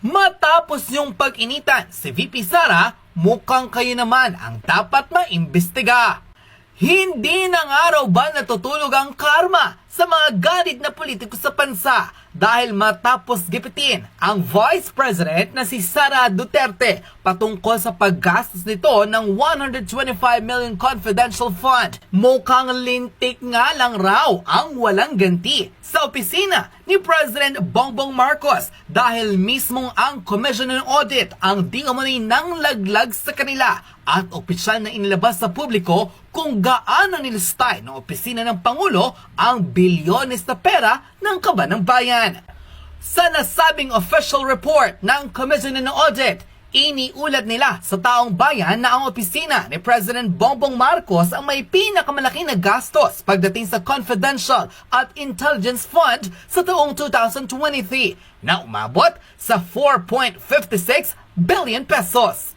Matapos yung pag-initan si VP Sara, mukhang kayo naman ang dapat maimbestiga. Hindi na nga raw ba natutulog ang karma sa mga ganit na politiko sa bansa dahil matapos gipitin ang Vice President na si Sara Duterte patungkol sa paggastos nito ng 125 million confidential fund. Mukhang lintik nga lang raw ang walang ganti sa opisina ni President Bongbong Marcos dahil mismong ang Commission on Audit ang di umano'y nang laglag sa kanila at opisyal na inilabas sa publiko kung gaano nilistay ng opisina ng Pangulo ang bilyones na pera ng kaban ng bayan. Sa nasabing official report ng Commission on Audit, iniulat nila sa taong bayan na ang opisina ni President Bongbong Marcos ang may pinakamalaki na gastos pagdating sa confidential at intelligence fund sa taong 2023 na umabot sa 4.56 billion pesos.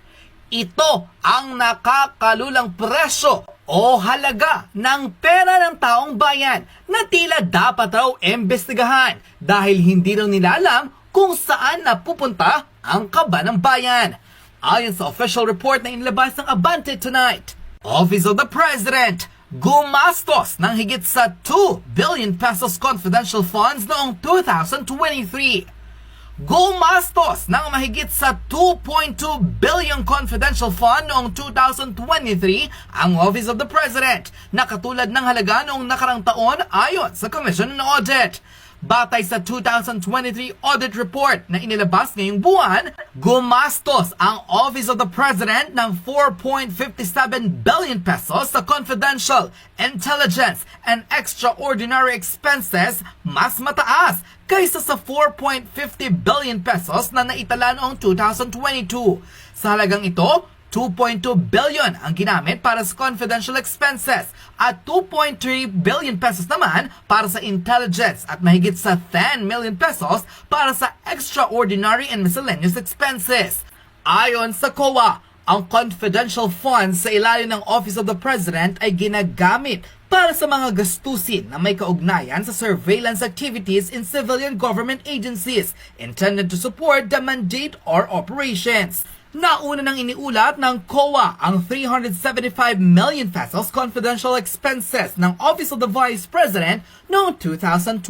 Ito ang nakakalulang presyo o halaga ng pera ng taong bayan na tila dapat raw imbestigahan dahil hindi raw nila alam kung saan napupunta ang kaban ng bayan. Ayon sa official report na inilabas ng Abante tonight, Office of the President gumastos ng higit sa 2 billion pesos confidential funds noong 2023. Gumastos ng mahigit sa 2.2 billion confidential fund noong 2023 ang Office of the President na katulad ng halaga noong nakarang taon ayon sa Commission on Audit. Batay sa 2023 audit report na inilabas ngayong buwan, gumastos ang Office of the President ng 4.57 billion pesos sa confidential, intelligence, and extraordinary expenses, mas mataas kaysa sa 4.50 billion pesos na naitala noong 2022. Sa halagang ito, 2.2 billion ang ginamit para sa confidential expenses at 2.3 billion pesos naman para sa intelligence at mahigit sa 10 million pesos para sa extraordinary and miscellaneous expenses. Ayon sa COA, ang confidential funds sa ilalim ng Office of the President ay ginagamit para sa mga gastusin na may kaugnayan sa surveillance activities in civilian government agencies intended to support the mandate or operations. Nauna nang iniulat ng COA ang 375 million pesos confidential expenses ng Office of the Vice President noong 2023.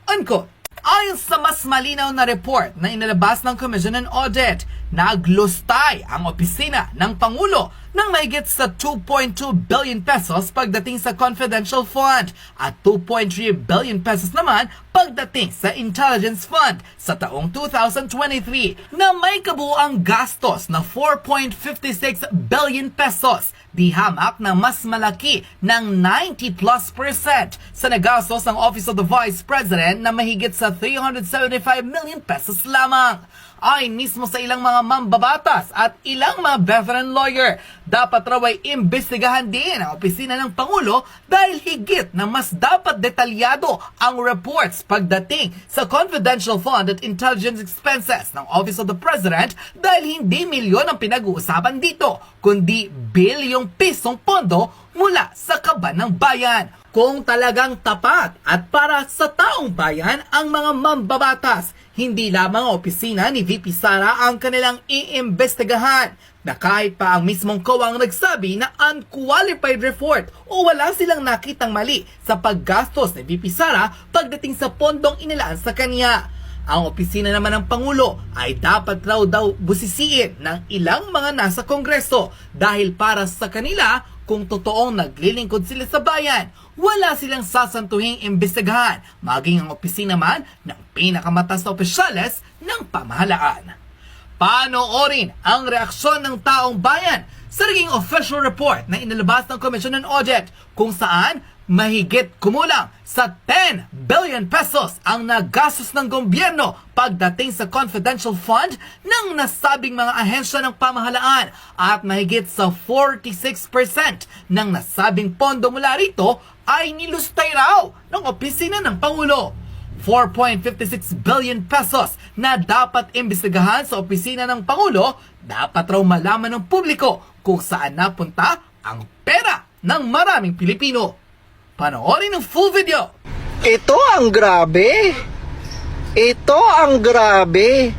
Unquote. Ayon sa mas malinaw na report na inilabas ng Commission on Audit, naglustay ang opisina ng Pangulo ng mahigit sa 2.2 billion pesos pagdating sa confidential fund at 2.3 billion pesos naman pagdating sa intelligence fund sa taong 2023 na may kabuuang gastos na 4.56 billion pesos, di hamak na mas malaki ng 90+% sa nagastos ng Office of the Vice President na mahigit sa 375 million pesos lamang. Ay mismo sa ilang mga mambabatas at ilang mga veteran lawyer, dapat raw ay imbestigahan din ang opisina ng Pangulo dahil higit na mas dapat detalyado ang reports pagdating sa confidential fund at intelligence expenses ng Office of the President dahil hindi milyon ang pinag-uusapan dito, kundi bilyong pisong pondo mula sa kaban ng bayan. Kung talagang tapat at para sa taong bayan ang mga mambabatas, hindi lamang ang opisina ni VP Sara ang kanilang iimbestigahan na kahit pa ang mismong COA ang nagsabi na unqualified report o wala silang nakitang mali sa paggastos ni VP Sara pagdating sa pondong inilaan sa kanya. Ang opisina naman ng Pangulo ay dapat raw daw busisiin ng ilang mga nasa Kongreso dahil para sa kanila, kung totoong naglilingkod sila sa bayan, wala silang sasantuhing imbestigahan, maging ang opisina man ng pinakamatas na opisyales ng pamahalaan. Panoorin ang reaksyon ng taong bayan sa naging official report na inilabas ng Commission on Audit kung saan mahigit kumulang sa 10 billion pesos ang nagastos ng gobyerno pagdating sa confidential fund ng nasabing mga ahensya ng pamahalaan at mahigit sa 46% ng nasabing pondo mula rito ay nilustay raw ng opisina ng Pangulo. 4.56 billion pesos na dapat imbestigahan sa opisina ng Pangulo, dapat raw malaman ng publiko kung saan napunta ang pera ng maraming Pilipino. Panoorin ang full video. Ito ang grabe. Ito ang grabe.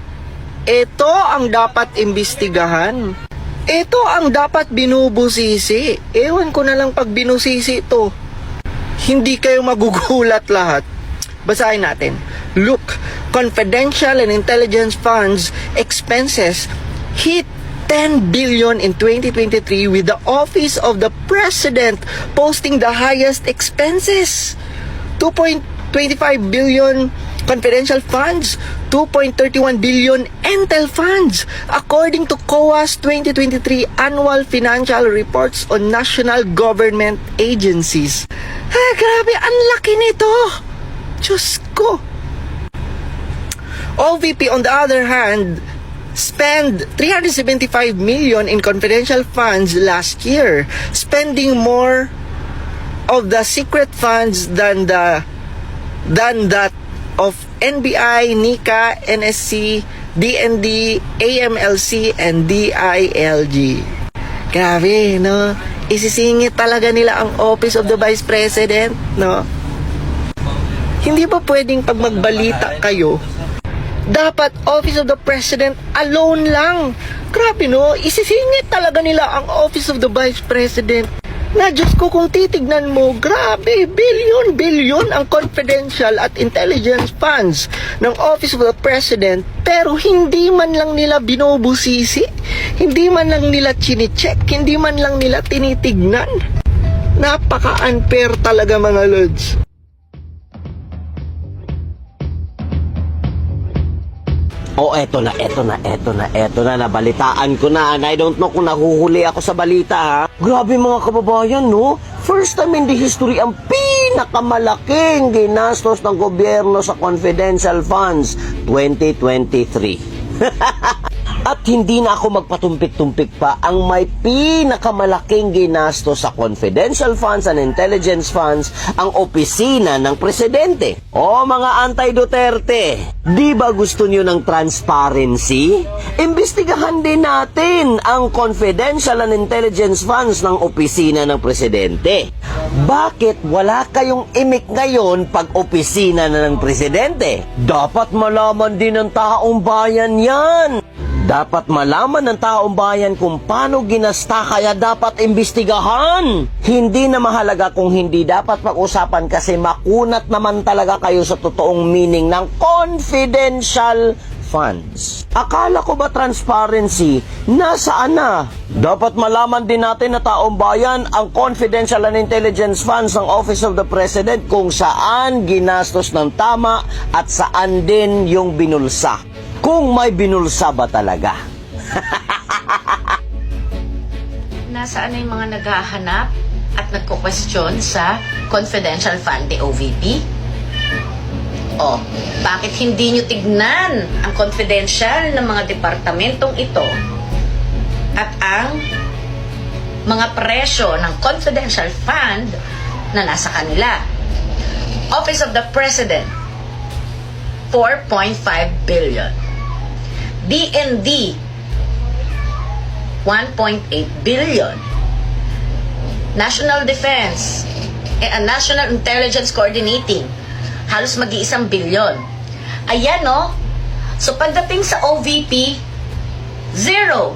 Ito ang dapat imbestigahan. Ito ang dapat binubusisi. Ewan ko na lang pag binusisi ito. Hindi kayo magugulat lahat. Basahin natin. Look, confidential and intelligence funds expenses hit 10 billion in 2023 with the Office of the President posting the highest expenses. 2.25 billion confidential funds, 2.31 billion Intel funds, according to COA's 2023 annual financial reports on national government agencies. Grabe, ang laki nito! Diyos ko! OVP, on the other hand, spend 375 million in confidential funds last year, spending more of the secret funds than that of NBI, NICA, NSC, DND, AMLC, and DILG. Grabe, no? Isisingit talaga nila ang Office of the Vice President, no? Hindi ba pwedeng pag magbalita kayo, dapat Office of the President alone lang? Grabe, no? Isisingit talaga nila ang Office of the Vice President. Na Diyos ko, kung titignan mo, grabe, billion ang confidential at intelligence funds ng Office of the President, pero hindi man lang nila binubusisi, hindi man lang nila chine-check, hindi man lang nila tinitignan. Napaka-unfair talaga, mga lods. Oh, eto na, nabalitaan ko na, and I don't know kung nahuhuli ako sa balita, ha? Grabe mga kababayan, no? First time in the history ang pinakamalaking ginastos ng gobyerno sa confidential funds, 2023. At hindi na ako magpatumpik-tumpik pa, ang may pinakamalaking ginastos sa confidential funds and intelligence funds ang opisina ng presidente. O mga anti-Duterte, di ba gusto nyo ng transparency? Imbestigahan din natin ang confidential and intelligence funds ng opisina ng presidente. Bakit wala kayong imik ngayon pag opisina na ng presidente? Dapat malaman din ng taong bayan yan. Dapat malaman ng taong bayan kung paano ginasta, kaya dapat imbestigahan. Hindi na mahalaga kung hindi dapat pag-usapan kasi makunat naman talaga kayo sa totoong meaning ng confidential funds. Akala ko ba transparency? Nasaan na? Dapat malaman din natin na taong bayan ang confidential and intelligence funds ng Office of the President kung saan ginastos ng tama at saan din yung binulsa. Kung may binulsa ba talaga. Nasaan na yung mga naghahanap at nagko-question sa confidential fund ni OVP? O, bakit hindi nyo tignan ang confidential ng mga departamentong ito at ang mga presyo ng confidential fund na nasa kanila? Office of the President, 4.5 billion. DND, 1.8 billion. National Defense and National Intelligence Coordinating, halos mag-1 billion. Ayan, no? So, pagdating sa OVP, 0.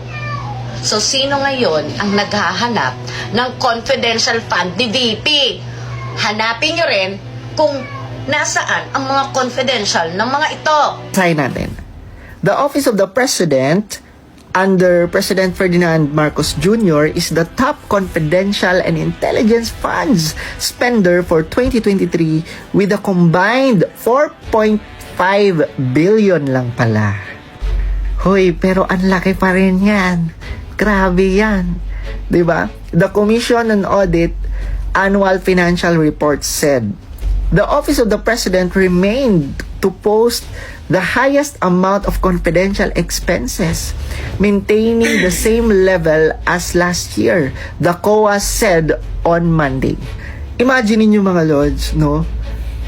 So, sino ngayon ang naghahanap ng confidential fund ni VP? Hanapin nyo rin kung nasaan ang mga confidential ng mga ito. Sign natin. The Office of the President under President Ferdinand Marcos Jr. is the top confidential and intelligence funds spender for 2023 with a combined 4.5 billion lang pala. Hoy, pero ang laki pa rin yan. Grabe yan. Diba? The Commission on Audit Annual Financial Report said, the Office of the President remained to post the highest amount of confidential expenses, maintaining the same level as last year, the COA said on Monday. Imagine niyo mga lords, no?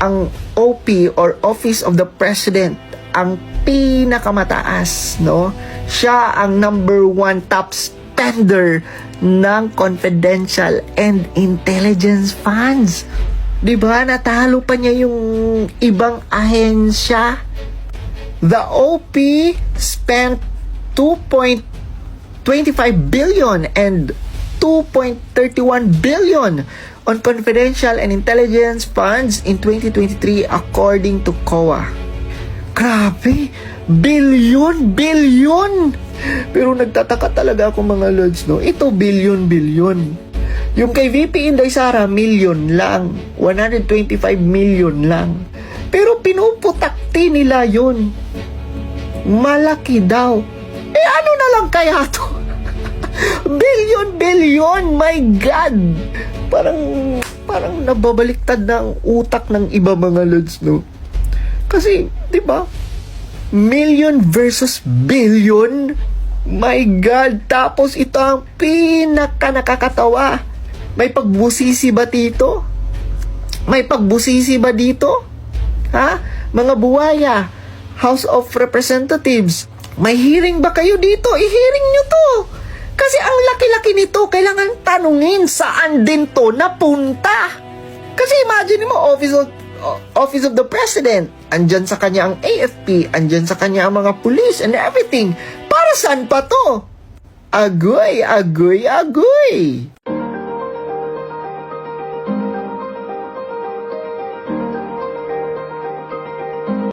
Ang OP or Office of the President, ang pinakamataas, no? Siya ang number 1 top spender ng confidential and intelligence funds. Diba? Natalo pa niya yung ibang ahensya. The OP spent 2.25 billion and 2.31 billion on confidential and intelligence funds in 2023 according to COA. Grabe! Billion! Pero nagtataka talaga ako mga lods, no? Ito, billion. Yung kay VP Inday Sara, million lang. 125 million lang. Pero pinuputakti nila yun. Malaki daw. Eh ano na lang kaya to? Billion! My God! Parang nababaliktad na ang utak ng iba mga lods, no? Kasi, di ba? Million versus billion? My God! Tapos ito ang nakakatawa. May pagbusisi ba dito? Ha? Mga buwaya, House of Representatives, may hearing ba kayo dito? I-hearing nyo to. Kasi ang laki-laki nito, kailangan tanungin saan din to napunta. Kasi imagine mo, Office of the President, andyan sa kanya ang AFP, andyan sa kanya ang mga police and everything. Para saan pa to? Agoy!